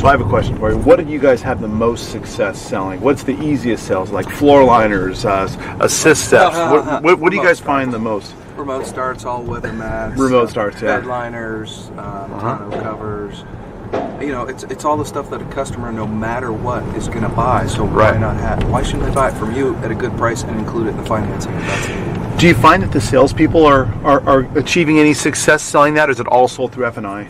So I have a question for you. What did you guys have the most success selling? What's the easiest sales? Like floor liners, assist steps. What do you guys find the most? Remote starts, all weather mats. Remote starts, yeah. Bed liners, tonneau covers. You know, it's all the stuff that a customer, no matter what, is going to buy. So why not have? Why shouldn't they buy it from you at a good price and include it in the financing? That's it. Do you find that the salespeople are achieving any success selling that, or is it all sold through F&I?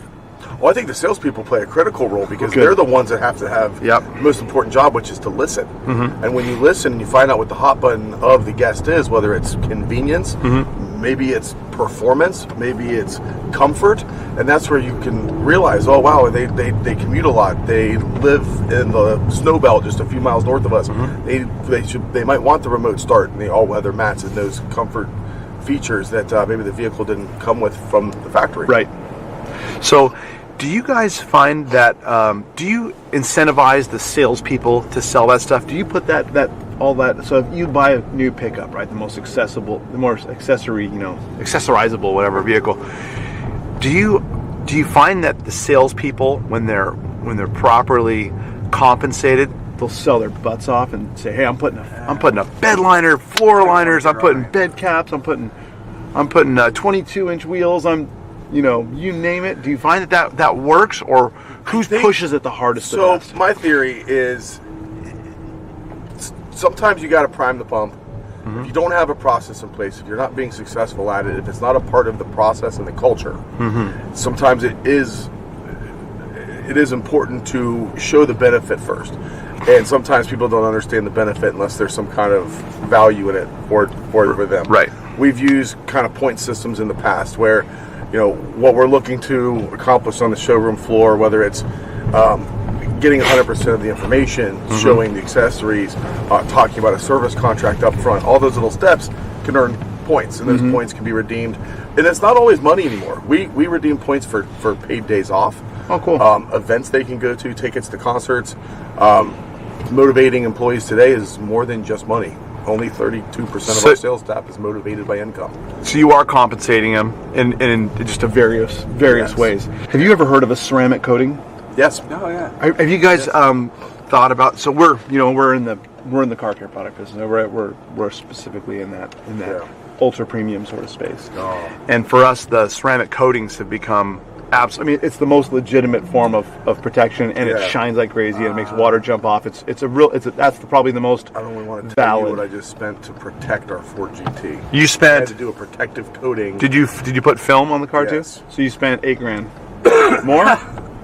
Well, I think the salespeople play a critical role because they're the ones that have to have the most important job, which is to listen. And when you listen and you find out what the hot button of the guest is, whether it's convenience, maybe it's performance, maybe it's comfort, and that's where you can realize, oh wow, they commute a lot, they live in the snow belt just a few miles north of us. They might want the remote start and the all-weather mats and those comfort features that maybe the vehicle didn't come with from the factory. Right. So, do you guys find that, do you incentivize the salespeople to sell that stuff? Do you put all that, so if you buy a new pickup, right, the most accessible, the more accessorizable, whatever vehicle, do you find that the salespeople, when they're properly compensated, they'll sell their butts off and say, hey, I'm putting a bed liner, floor liners, I'm putting bed caps, I'm putting 22-inch wheels, you name it. Do you find that works, or who pushes it the hardest? So my theory is sometimes you got to prime the pump. If you don't have a process in place, if you're not being successful at it, if it's not a part of the process and the culture, sometimes it is important to show the benefit first. And sometimes people don't understand the benefit unless there's some kind of value in it for them. Right. We've used kind of point systems in the past where, what we're looking to accomplish on the showroom floor, whether it's getting 100% of the information, showing the accessories, talking about a service contract up front, all those little steps can earn points, and those points can be redeemed. And it's not always money anymore. We redeem points for paid days off. Oh, cool. Events they can go to, tickets to concerts. Motivating employees today is more than just money. Only 32% of our sales staff is motivated by income. So you are compensating them in just various ways. Have you ever heard of a ceramic coating? Yes. Oh yeah. Have you guys thought about? So we're in the car care product business. We're specifically in that ultra premium sort of space. And for us, the ceramic coatings have become it's the most legitimate form of protection, and it shines like crazy, and it makes water jump off. That's probably the most valid. I don't want to tell you what I just spent to protect our Ford GT. You spent. I had to do a protective coating. Did you put film on the car too? Yes. So you spent $8,000 more.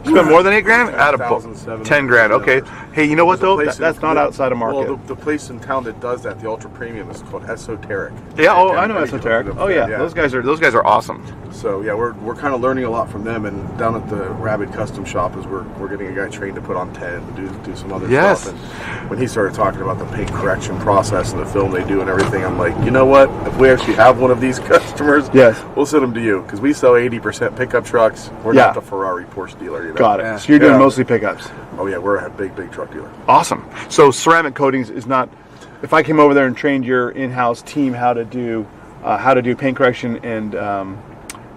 You spent more than $8,000? 10 grand. Okay. Hey, you know what though? That's not outside of market. Well, the place in town that does that, the ultra premium, is called Esoteric. Yeah. Oh, I know Esoteric. Oh yeah. Those guys are awesome. So yeah, we're kind of learning a lot from them. And down at the Rabbit Custom Shop is we're getting a guy trained to put on 10 and do some other stuff. And when he started talking about the paint correction process and the film they do and everything, I'm like, you know what? If we actually have one of these customers, we'll send them to you, because we sell 80% pickup trucks. We're not the Ferrari Porsche dealer. Got it. So you're doing mostly pickups. Oh yeah, we're a big truck dealer. Awesome. So ceramic coatings is not. If I came over there and trained your in-house team how to do paint correction and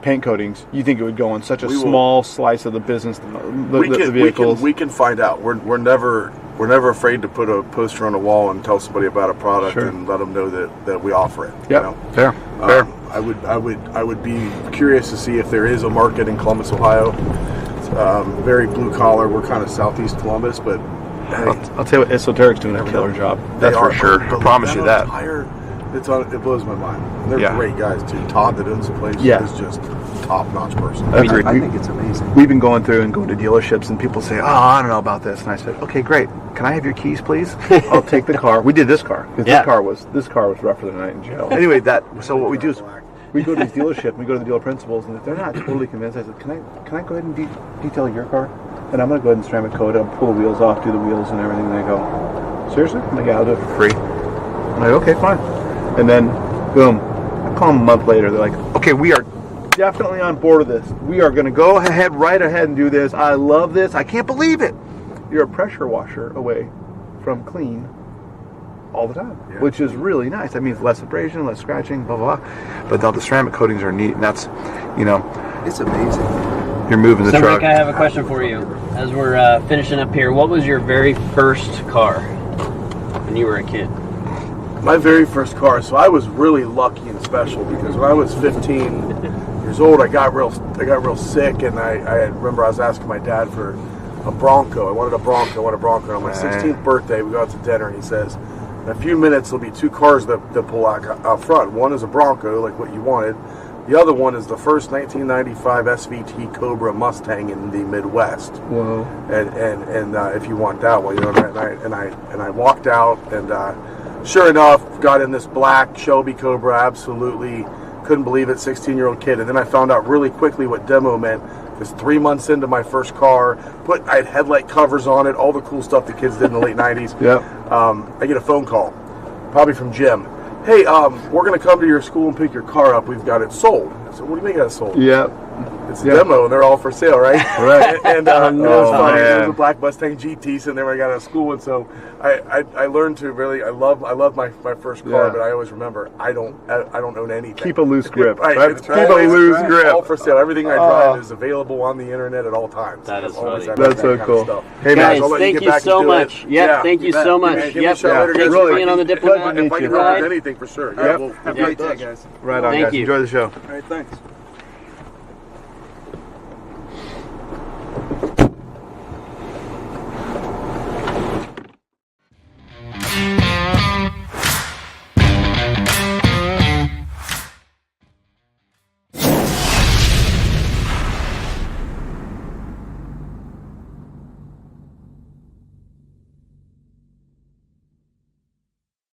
paint coatings, you think it would go on such a small slice of the business, the vehicles? We can find out. We're never afraid to put a poster on a wall and tell somebody about a product and let them know that we offer it. Yep. Fair. I would be curious to see if there is a market in Columbus, Ohio. Very blue collar. We're kind of southeast Columbus, but hey, I'll tell you what, Esoteric's doing a killer job. That's for sure. I promise you that. It blows my mind. They're great guys too. Todd, that owns the place, is just a top-notch person. I think it's amazing. We've been going through and going to dealerships, and people say, "Oh, I don't know about this," and I said, "Okay, great. Can I have your keys, please? I'll take the car." We did this car because this car was rougher than a night in jail. Anyway, so what we do is we go to these dealerships, we go to the dealer principals, and if they're not totally convinced, I said, "Can I go ahead and detail your car? And I'm going to go ahead and ceramic coat it, I'll pull the wheels off, do the wheels and everything." And they go, "Seriously?" I'm like, "Yeah, I'll do it for free." I'm like, "Okay, fine." And then, boom, I call them a month later. They're like, "Okay, we are definitely on board with this. We are going to go right ahead and do this. I love this. I can't believe it. You're a pressure washer away from clean all the time," which is really nice. That means less abrasion, less scratching, blah, blah, blah. But now the ceramic coatings are neat, and that's, It's amazing. you're moving the So truck. Rick, I have a question for you. As we're finishing up here, what was your very first car when you were a kid? My very first car. So I was really lucky and special because when I was 15 years old, I got real sick, and I remember I was asking my dad for a Bronco. I wanted a Bronco. And on my 16th birthday, we go out to dinner, and he says, in a few minutes, there'll be two cars that pull out front. One is a Bronco, like what you wanted. The other one is the first 1995 SVT Cobra Mustang in the Midwest. Whoa! And if you want that one, and I walked out, and sure enough, got in this black Shelby Cobra. Absolutely couldn't believe it, 16-year-old kid. And then I found out really quickly what demo meant. Because 3 months into my first car, I had headlight covers on it, all the cool stuff the kids did in the late 90s. Yep. I get a phone call, probably from Jim. Hey, we're going to come to your school and pick your car up. We've got it sold. I said, what do you mean got it sold? Yep. It's a demo, and they're all for sale, right? Right. And it was funny. Man. There was a black Mustang GT sitting there when I got out of school, and so I learned to really I love my first car, but I always remember I don't own anything. Keep a loose grip. Right. Right? It's Keep a always loose grip. all for sale. Everything I drive is available on the internet at all times. That is Always funny. have That's that so kind of cool. stuff. Hey, Guys, I'll let thank get you back and so do much. it. Yep, Yeah, thank you bet. so much. Give me Yep. a shout later, Thanks guys. for being on the Diplomat If I can ride. help with anything, for sure. Yep. We'll Have a great day, guys. Right on, Thank guys. you. Enjoy the show. All right, thanks.